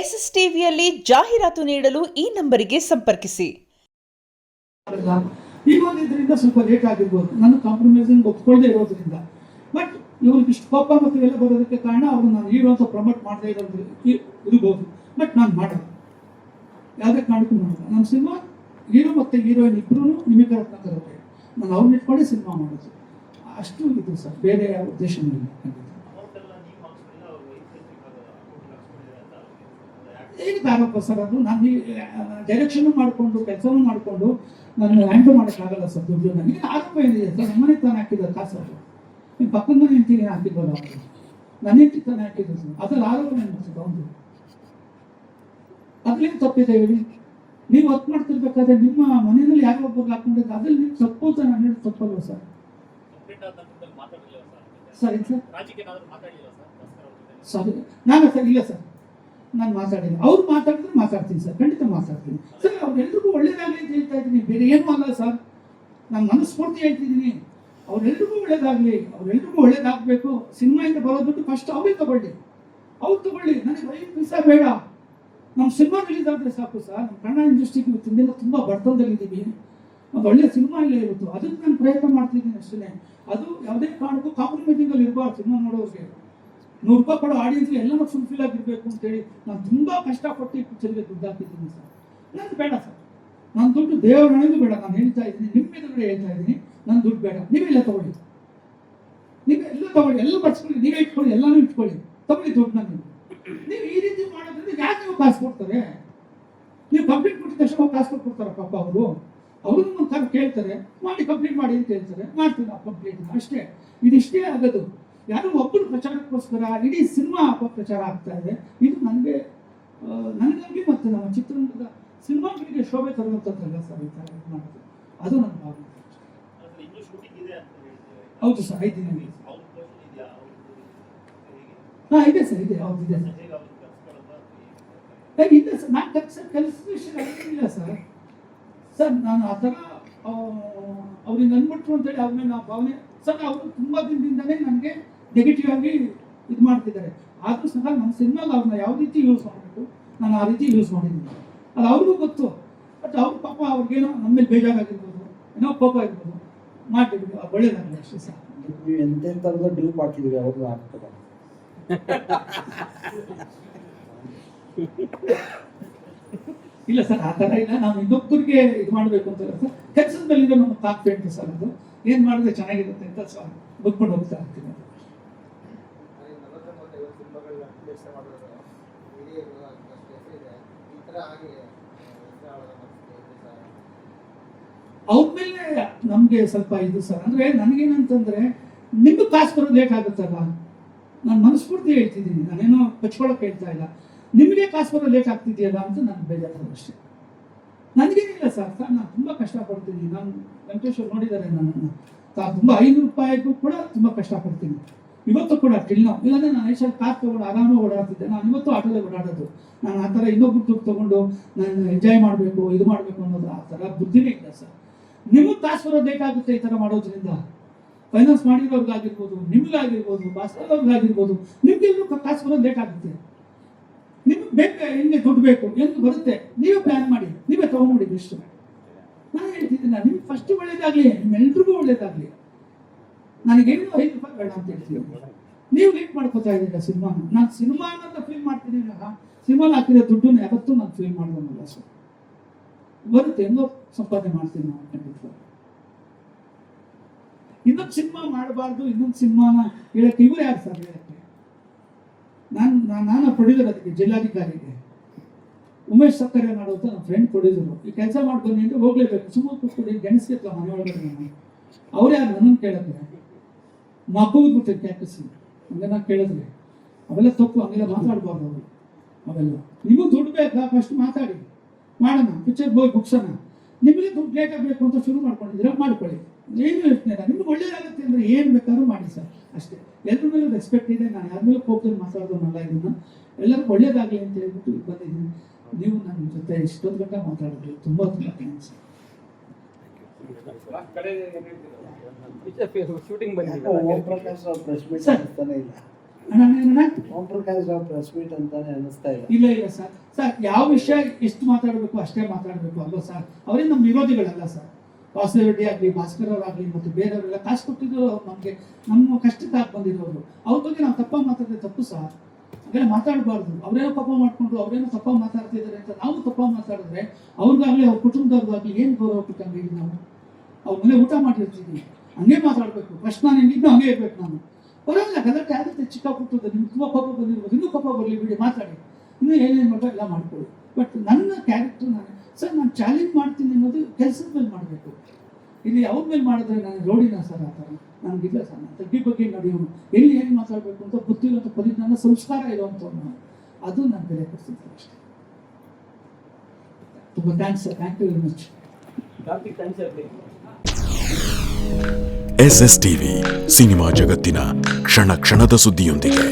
S S ಟಿವಿಯಲ್ಲಿ ಜಾಹೀರಾತು ನೀಡಲು ಈ ನಂಬರಿಗೆ ಸಂಪರ್ಕಿಸಿ. ಇದರಿಂದ ಸ್ವಲ್ಪ ಲೇಟ್ ಆಗಿರ್ಬೋದು, ನಾನು ಕಾಂಪ್ರಮೈಸಿಂಗ್ ಒಪ್ಕೊಳ್ಳದೆ ಇರೋದ್ರಿಂದ. ಬಟ್ ಇವ್ರಿಗೆ ಇಷ್ಟು ಕೋಪ ಮತ್ತು ಇವೆಲ್ಲ ಬರೋದಕ್ಕೆ ಕಾರಣ ಅವರು ನಾನು ಹೀರೋ ಅಂತ ಪ್ರಮೋಟ್ ಮಾಡದೇ ಇರೋದು ಇರ್ಬೋದು. ಬಟ್ ನಾನು ಮಾಡೋದು ಯಾವುದೇ ಕಾರಣಕ್ಕೂ ಮಾಡೋದು. ನಮ್ಮ ಸಿನಿಮಾ ಹೀರೋ ಮತ್ತು ಹೀರೋಯಿನ್ ಇಬ್ಬರೂ ನಿಮಗೆ ರತ್ನಾಕರ್, ನಾನು ಅವ್ರನ್ನ ಇಟ್ಕೊಂಡೆ ಸಿನಿಮಾ ಮಾಡೋದು. ಅಷ್ಟು ಇದು ಸರ್, ಬೇರೆ ಯಾವ ಉದ್ದೇಶನೂ ಇಲ್ಲ. ಹೇಗಾಗಪ್ಪ ಸರ್, ಅದು ನಾನು ಡೈರೆಕ್ಷನ್ ಮಾಡಿಕೊಂಡು ಕೆಲಸನೂ ಮಾಡಿಕೊಂಡು ನಾನು ಹ್ಯಾಂಡಲ್ ಮಾಡೋಕ್ಕಾಗಲ್ಲ ಸರ್. ದುಡ್ಡು ನನಗೆ ಆರೋಪ ಏನಿದೆ ಸರ್, ನಮ್ಮನೆ ತಾನು ಹಾಕಿದ ಕಾಸು ಅದು. ನಿಮ್ಮ ಪಕ್ಕದ ಮನೆ ಹೆಂಡತಿಗೆ ಹಾಕಿದ್ವಲ್ಲ, ನನ್ನ ಹೆಂಡತಿ ತಾನೇ ಹಾಕಿದ್ದು ಸರ್. ಅದ್ರಲ್ಲಿ ಆರೋಪ ಏನು ಸರ್ ಒಂದು? ಅದ್ರೇನು ತಪ್ಪಿದೆ ಹೇಳಿ? ನೀವು ವರ್ಕ್ ಮಾಡ್ತಿರ್ಬೇಕಾದ್ರೆ ನಿಮ್ಮ ಮನೆಯಲ್ಲಿ ಯಾರೋ ಒಬ್ಬರು ಹಾಕೊಂಡಿದ್ರೆ ಅದ್ರಲ್ಲಿ ನೀವು ತಪ್ಪು ಅಂತ ನಾನು ಹೇಳಿ ತಪ್ಪಲ್ವ ಸರ್? ಸರಿ ಸರ್, ಸರಿ ನಾನು ಸರ್ ಇಲ್ಲ ಸರ್, ನಾನು ಮಾತಾಡಿಲ್ಲ. ಅವ್ರು ಮಾತಾಡಿದ್ರೆ ಮಾತಾಡ್ತೀನಿ ಸರ್, ಖಂಡಿತ ಮಾತಾಡ್ತೀನಿ ಸರ್. ಅವ್ರೆಲ್ರಿಗೂ ಒಳ್ಳೇದಾಗಲಿ ಅಂತ ಹೇಳ್ತಾ ಇದ್ದೀನಿ, ಬೇರೆ ಏನೂ ಅಲ್ಲ ಸರ್. ನಾನು ಮನಸ್ಫೂರ್ತಿ ಹೇಳ್ತಿದ್ದೀನಿ, ಅವ್ರೆಲ್ರಿಗೂ ಒಳ್ಳೇದಾಗಲಿ, ಅವ್ರೆಲ್ರಿಗೂ ಒಳ್ಳೇದಾಗಬೇಕು. ಸಿನಿಮಾಯಿಂದ ಬರೋ ದುಡ್ಡು ಫಸ್ಟ್ ಅವ್ರಿಗೆ ತಗೊಳ್ಳಿ, ಅವ್ರು ತಗೊಳ್ಳಿ, ನನಗೆ 5 ಪೈಸಾ ಬೇಡ. ನಮ್ಮ ಸಿನಿಮಾ ರಿಲೀಸ್ ಆದರೆ ಸಾಕು ಸರ್. ನಮ್ಮ ಕನ್ನಡ ಇಂಡಸ್ಟ್ರಿಗೆ ಇವತ್ತಿಂದ ತುಂಬ ಬಡತನದಲ್ಲಿದ್ದೀವಿ. ಒಂದು ಒಳ್ಳೆಯ ಸಿನಿಮಾ ಇಲ್ಲೇ ಇರುತ್ತೆ, ಅದಕ್ಕೆ ನಾನು ಪ್ರಯತ್ನ ಮಾಡ್ತಿದ್ದೀನಿ ಅಷ್ಟೇ. ಅದು ಯಾವುದೇ ಕಾರಣಕ್ಕೂ ಕಾಂಪ್ರಮೈಸಿಂಗಲ್ಲಿ ಇರಬಾರ್ದು. ಸಿನಿಮಾ ನೋಡೋರಿಗೆ ₹100 ಕೊಡೋ ಆಡಿಯನ್ಸ್ಗೆ ಎಲ್ಲನೂ ಫುಲ್ಫಿಲ್ ಆಗಿರಬೇಕು ಅಂತೇಳಿ ನಾನು ತುಂಬ ಕಷ್ಟಪಟ್ಟು ಈ ಪಿಕ್ಚರ್ಗೆ ದುಡ್ಡು ಹಾಕಿದ್ದೀನಿ ಸರ್. ನನಗೆ ಬೇಡ ಸರ್, ನನ್ನ ದುಡ್ಡು ದೇವರ ಹಣೆಗೂ ಬೇಡ. ನಾನು ಹೇಳ್ತಾ ಇದ್ದೀನಿ, ನಿಮ್ಮ ಎದುರುಗಡೆ ಹೇಳ್ತಾ ಇದ್ದೀನಿ, ನನ್ನ ದುಡ್ಡು ಬೇಡ. ನೀವೆಲ್ಲ ತಗೊಳ್ಳಿ, ನೀವೆಲ್ಲ ತಗೊಳ್ಳಿ, ಎಲ್ಲ ಬರ್ಸ್ಕೊಳ್ಳಿ, ನೀವೇ ಇಟ್ಕೊಳ್ಳಿ, ಎಲ್ಲನೂ ಇಟ್ಕೊಳ್ಳಿ, ತಗೊಳ್ಳಿ ದುಡ್ಡು. ನನಗೆ ನೀವು ಈ ರೀತಿ ಮಾಡೋದ್ರಿಂದ ಯಾಕೆ ನೀವು ಕಾಸು ಕೊಡ್ತಾರೆ? ನೀವು ಕಂಪ್ಲೀಟ್ ಕೊಟ್ಟಿದ ತಕ್ಷಣ ಕಾಸು ಕೊಟ್ಕೊಡ್ತಾರೆ ಪಾಪ ಅವರು. ಅವರು ನಮ್ಮ ಕಾರ್ ಕೇಳ್ತಾರೆ, ಮಾಡಿ ಕಂಪ್ಲೀಟ್ ಮಾಡಿ ಅಂತ ಹೇಳ್ತಾರೆ, ಮಾಡ್ತೀವಿ ನಾವು ಕಂಪ್ಲೀಟ್ ಅಷ್ಟೇ. ಇದಿಷ್ಟೇ ಆಗೋದು. ಯಾರೋ ಒಬ್ಬರು ಪ್ರಚಾರಕ್ಕೋಸ್ಕರ ಇಡೀ ಸಿನಿಮಾ ಅಪಪ್ರಚಾರ ಆಗ್ತಾ ಇದೆ. ಇದು ನನಗಾಗಿ ಮತ್ತು ನಮ್ಮ ಚಿತ್ರರಂಗದ ಸಿನಿಮಾಗಳಿಗೆ ಶೋಭೆ ತರುವಂಥದ್ದಲ್ಲ ಸರ್ ಈ ಥರ ಮಾಡೋದು. ಅದು ನನ್ನ ಭಾವನೆ. ಹೌದು ಸರ್, 5 ದಿನ ಹಾಂ ಇದೆ ಸರ್, ಇದೆ, ಹೌದು ಇದೆ ಸರ್. ಇದೆ ಸರ್, ನಾನು ಕೆಲಸ ವಿಷಯ ಇಲ್ಲ ಸರ್. ಸರ್ ನಾನು ಆ ಥರ ಅವ್ರಿಗೆ ನನ್ಬಿಟ್ರು ಅಂತೇಳಿ ಅವ್ರ ಮೇಲೆ ನಾವು ಭಾವನೆ ಸರ್. ಅವರು ತುಂಬ ದಿನದಿಂದಲೇ ನನಗೆ ನೆಗೆಟಿವ್ ಆಗಿ ಇದು ಮಾಡ್ತಿದ್ದಾರೆ. ಆದರೂ ಸಹ ನಮ್ಮ ಸಿನಿಮಾಗ ಅವ್ರನ್ನ ಯಾವ ರೀತಿ ಯೂಸ್ ಮಾಡಬೇಕು ನಾನು ಆ ರೀತಿ ಯೂಸ್ ಮಾಡಿದ್ದೀನಿ. ಅದು ಅವ್ರಿಗೂ ಗೊತ್ತು. ಬಟ್ ಅವ್ರ ಪಾಪ ಅವ್ರಿಗೇನೋ ನಮ್ಮ ಮೇಲೆ ಬೇಜಾರಾಗಿರ್ಬೋದು, ಏನೋ ಕೋಪ ಇರ್ಬೋದು, ಮಾಡ್ತಿದ್ರು. ಒಳ್ಳೇದಾಗಲಿ ಅಷ್ಟೇ ಸರ್. ನೀವು ಎಂತೆಂಥದ್ದು ಡ್ಯೂಪ್ ಹಾಕಿದ್ರಿ ಅವ್ರನ್ನ ಆಗ್ತದೆ. ಇಲ್ಲ ಸರ್, ಆ ಥರ ಇಲ್ಲ. ನಾವು ಇನ್ನೊಬ್ಬರಿಗೆ ಇದು ಮಾಡಬೇಕು ಅಂತ ಸರ್. ಕೆಲಸದ ಮೇಲಿಂದ ನಮ್ಗೆ ಕಾನ್ಫಿಡೆಂಟ್ ಸರ್. ಅದು ಏನು ಮಾಡಿದ್ರೆ ಚೆನ್ನಾಗಿರುತ್ತೆ ಅಂತ ಸರ್ ಬುಕ್ಕೊಂಡು ಹೋಗ್ತಾ ಇರ್ತೀನಿ. ಅವ್ರ ಮೇಲೆ ನಮಗೆ ಸ್ವಲ್ಪ ಇದು ಸರ್. ಅಂದರೆ ನನಗೇನಂತಂದರೆ, ನಿಮ್ಗೆ ಕಾಸು ಬರೋದು ಲೇಟ್ ಆಗುತ್ತಲ್ಲ, ನಾನು ಮನಸ್ಫೂರ್ತಿ ಹೇಳ್ತಿದ್ದೀನಿ, ನಾನೇನೋ ಪಚ್ಕೊಳ್ಳೋಕೆ ಹೇಳ್ತಾ ಇಲ್ಲ. ನಿಮಗೆ ಕಾಸು ಬರೋದು ಲೇಟ್ ಆಗ್ತಿದೆಯಲ್ಲ ಅಂತ ನನಗೆ ಬೇಜಾರು ಅಷ್ಟೇ. ನನಗೇನಿಲ್ಲ ಸರ್, ನಾನು ತುಂಬ ಕಷ್ಟಪಡ್ತೀನಿ. ನಾನು ವೆಂಕಟೇಶ್ ಅವ್ರು ನೋಡಿದ್ದಾರೆ ನನ್ನನ್ನು. ತುಂಬ ₹500 ಕೂಡ ತುಂಬ ಕಷ್ಟಪಡ್ತೀನಿ ಇವತ್ತು ಕೂಡ ಟಿಲ್ ನಾವು. ಇಲ್ಲಾಂದರೆ ನಾನು ಐಷಲ್ಲಿ ಕಾರ್ ತೊಗೊಂಡು ಆರಾಮಾಗಿ ಓಡಾಡ್ತಿದ್ದೆ. ನಾನು ಇವತ್ತು ಆಟೋದೇ ಓಡಾಡೋದು. ನಾನು ಆ ಥರ ಇನ್ನೊಬ್ಬರು ದುಡ್ಡು ತೊಗೊಂಡು ನಾನು ಎಂಜಾಯ್ ಮಾಡಬೇಕು, ಇದು ಮಾಡಬೇಕು ಅನ್ನೋದು ಆ ಥರ ಬುದ್ಧಿನೇ ಇಲ್ಲ ಸರ್. ನಿಮಗೆ ಕಾಸು ಬರೋದು ಬೇಕಾಗುತ್ತೆ ಈ ಥರ ಮಾಡೋದ್ರಿಂದ. ಫೈನಾನ್ಸ್ ಮಾಡಿರೋರ್ಗಾಗಿರ್ಬೋದು, ನಿಮಗಾಗಿರ್ಬೋದು, ಭಾಸ್ಕರ್ಗಾಗಿರ್ಬೋದು, ನಿಮಗೆಲ್ಲರೂ ಕಾಸು ಬರೋದು ಲೇಟ್ ಆಗುತ್ತೆ. ನಿಮಗೆ ಬೇಕು, ಹೆಂಗೆ ದುಡ್ಡು ಬೇಕು, ಹೆಂಗೆ ಬರುತ್ತೆ, ನೀವೇ ಪ್ಲ್ಯಾನ್ ಮಾಡಿ, ನೀವೇ ತೊಗೊಂಡ್ಬಿಡಿ ಇಷ್ಟು. ನಾನು ಹೇಳ್ತಿದ್ದೀನಿ, ನಿಮ್ಗೆ ಫಸ್ಟ್ ಒಳ್ಳೇದಾಗಲಿ, ನಿಮ್ಮೆಲ್ರಿಗೂ ಒಳ್ಳೇದಾಗಲಿ. ನನಗೇನು ₹5 ಬೇಡ ಅಂತ ಹೇಳ್ತೀವಿ. ನೀವು ಲೇಟ್ ಮಾಡ್ಕೋತಾ ಇದ್ದೀರ ಸಿನಿಮಾನ. ನಾನು ಸಿನಿಮಾ ಅನ್ನೋದು ಫೀಲ್ ಮಾಡ್ತೀನಿ. ಸಿನಿಮಾನ ಹಾಕಿರೋ ದುಡ್ಡನ್ನು ಯಾವತ್ತೂ ನಾನು ಫೀಲ್ ಮಾಡೋದಲ್ಲ ಸರ್. ಬರುತ್ತೆ, ಹೆಂಗೋ ಸಂಪಾದನೆ ಮಾಡ್ತೀನಿ ನಾವು ಖಂಡಿತ. ಇನ್ನೊಂದು ಸಿನಿಮಾ ಮಾಡಬಾರ್ದು, ಇನ್ನೊಂದು ಸಿನಿಮಾನ ಹೇಳಕ್ಕೆ ಇವರು ಯಾರು ಸರ್ ಹೇಳಕ್ಕೆ? ನಾನು ಪ್ರೊಡ್ಯೂಸರ್, ಅದಕ್ಕೆ ಜಿಲ್ಲಾಧಿಕಾರಿಗೆ ಉಮೇಶ್ ಸಕ್ಕರೆ ಮಾಡೋದು ನಮ್ಮ ಫ್ರೆಂಡ್ ಪ್ರೊಡ್ಯೂಸರು. ಈ ಕೆಲಸ ಮಾಡ್ಕೊಂಡು ಅಂದರೆ ಹೋಗ್ಲೇಬೇಕು, ಸುಮ್ಮನೆ ಕೂತ್ಕೊಂಡು ಗೆಣಸ್ಕೆತ್ತಲ್ಲ ಮನೆ ಒಳಗಡೆ. ನಾನು ಅವ್ರು ಯಾರು ನನ್ನನ್ನು ಕೇಳಿದ್ರೆ ಮಕ್ಕಳಿಗೆ ಕ್ಯಾಕಸಿ ಹಂಗೆಲ್ಲ ಕೇಳಿದ್ರೆ ಅವೆಲ್ಲ ತಪ್ಪು. ಹಂಗೆಲ್ಲ ಮಾತಾಡಬಾರ್ದು ಅವರು. ಅವೆಲ್ಲ ನಿಮಗೂ ದುಡ್ಡು ಬೇಕಾ, ಫಸ್ಟ್ ಮಾತಾಡಿ, ಮಾಡೋಣ, ಪಿಕ್ಚರ್ ಹೋಗಿ ಬುಕ್ಸೋಣ. ನಿಮಗೆ ದುಡ್ಡು ಬೇಕಾಗಬೇಕು ಅಂತ ಶುರು ಮಾಡ್ಕೊಂಡಿದ್ದೀರ, ಮಾಡ್ಕೊಳ್ಳಿ, ಏನು ಯೋಚನೆ ಇಲ್ಲ. ನಿಮ್ಗೆ ಒಳ್ಳೇದಾಗುತ್ತೆ ಅಂದರೆ ಏನು ಬೇಕಾದ್ರೂ ಮಾಡಿ ಸರ್, ಅಷ್ಟೇ. ಎಲ್ಲರ ಮೇಲೂ ರೆಸ್ಪೆಕ್ಟ್ ಇದೆ. ನಾನು ಯಾರ ಮೇಲೂ ಕೋಪದಲ್ಲಿ ಮಾತಾಡೋದನ್ನಲ್ಲ. ಇದನ್ನು ಎಲ್ಲರಿಗೂ ಒಳ್ಳೇದಾಗಲಿ ಅಂತ ಹೇಳ್ಬಿಟ್ಟು ಬಂದಿದ್ದೀನಿ. ನೀವು ನನ್ನ ಜೊತೆ ಇಷ್ಟೊಂದು ಗಂಟೆ ಮಾತಾಡಿದ್ರಿ, ತುಂಬ ತುಂಬ ಥ್ಯಾಂಕ್ಸ್. ಶೂಟಿಂಗ್ ಬಂದಿಲ್ಲ, ಓಂ ಪ್ರಕಾಶ್ ಅವ್ರ ಪ್ರಶ್ನೆ ಇಲ್ಲ. ಅಣ್ಣ ಕಾಂಪ್ರಮೈಸ್ ಆಫ್ ಪ್ರೆಸ್ ಮೀಟ್ ಅಂತಾನೆ ಅನ್ನಿಸ್ತಾ ಇದೆ. ಇಲ್ಲ ಸರ್ ಯಾವ ವಿಷಯ ಎಷ್ಟು ಮಾತಾಡಬೇಕು ಅಷ್ಟೇ ಮಾತಾಡಬೇಕು ಅಲ್ವಾ ಸರ್? ಅವರೇ ನಮ್ಮ ವಿರೋಧಿಗಳಲ್ಲ ಸರ್. ವಾಸುದೇವ ರೆಡ್ಡಿ ಆಗಲಿ, ಭಾಸ್ಕರ್ ಅವರಾಗಲಿ, ಮತ್ತು ಬೇರೆಯವರೆಲ್ಲ ಕಾಸು ಕೊಟ್ಟಿದ್ರು ನಮಗೆ, ನಮ್ಮ ಕಷ್ಟಕ್ಕೆ ಹಾಕಿ ಬಂದಿರೋರು. ಅವ್ರ ಬಗ್ಗೆ ನಾವು ತಪ್ಪಾಗಿ ಮಾತಾಡಿದ್ರೆ ತಪ್ಪು ಸರ್. ಹಾಗೆಲ್ಲ ಮಾತಾಡಬಾರ್ದು. ಅವರೇನೋ ಪಾಪ ಮಾಡ್ಕೊಂಡು ಅವರೇನೋ ತಪ್ಪಾಗಿ ಮಾತಾಡ್ತಿದ್ದಾರೆ ಅಂತ ನಾವು ತಪ್ಪಾಗಿ ಮಾತಾಡಿದ್ರೆ ಅವ್ರಿಗಾಗಲಿ ಅವ್ರ ಕುಟುಂಬದವ್ರಿಗಾಗಲಿ ಏನು ಗೌರವ ಕೊಟ್ಟಂಗೆ ನಾವು ಅವ್ರ ಮನೆ ಊಟ ಮಾಡಿರ್ತೀವಿ, ಹಂಗೆ ಮಾತಾಡಬೇಕು. ಫಸ್ಟ್ ನಾನು ಹೆಂಗಿದ್ದು ಹಂಗೆ ಇರ್ಬೇಕು. ನಾನು ಬರೋಲ್ಲ, ಗಲಾಟೆ ಆಗುತ್ತೆ, ಚಿಕ್ಕ ಪುಟ್ಟದ್ದು. ನಿಮ್ಗೆ ತುಂಬ ಕೋಪ ಬಂದಿರ್ಬೋದು, ಇನ್ನೂ ಕೋಪ ಬರಲಿ ಬಿಡಿ, ಮಾತಾಡಿ, ಇನ್ನೂ ಏನೇನು ಮಾಡೋ ಎಲ್ಲ ಮಾಡ್ಕೊಳ್ಳಿ. ಬಟ್ ನನ್ನ ಕ್ಯಾರೆಕ್ಟರ್ ನಾನು ಚಾಲೆಂಜ್ ಮಾಡ್ತೀನಿ ಅನ್ನೋದು ಕೆಲಸದ ಮೇಲೆ ಮಾಡಬೇಕು. ಇಲ್ಲಿ ಅವ್ರ ಮೇಲೆ ಮಾಡಿದ್ರೆ ನಾನು ರೋಡಿನ ಸರ್ ಆ ಥರ ನನಗಿಲ್ಲ ಸರ್. ನಾನು ತಗ್ಗಿ ಬಗ್ಗೆ ನಡೆಯೋನು, ಎಲ್ಲಿ ಏನು ಮಾತಾಡಬೇಕು ಅಂತ ಗೊತ್ತಿರುವಂಥ ಪರಿಜ್ಞಾನ, ಸಂಸ್ಕಾರ ಇರುವಂಥವ್ನು, ಅದು ನಾನು ಬೆಲೆ ಕೊಡ್ತಿದ್ದೆ ಅಷ್ಟೇ. ತುಂಬ thanks sir, thank you very much. SS TV cinema ಜಗತ್ತಿನ ಕ್ಷಣ ಕ್ಷಣದ ಸುದ್ದಿಯೊಂದಿಗೆ.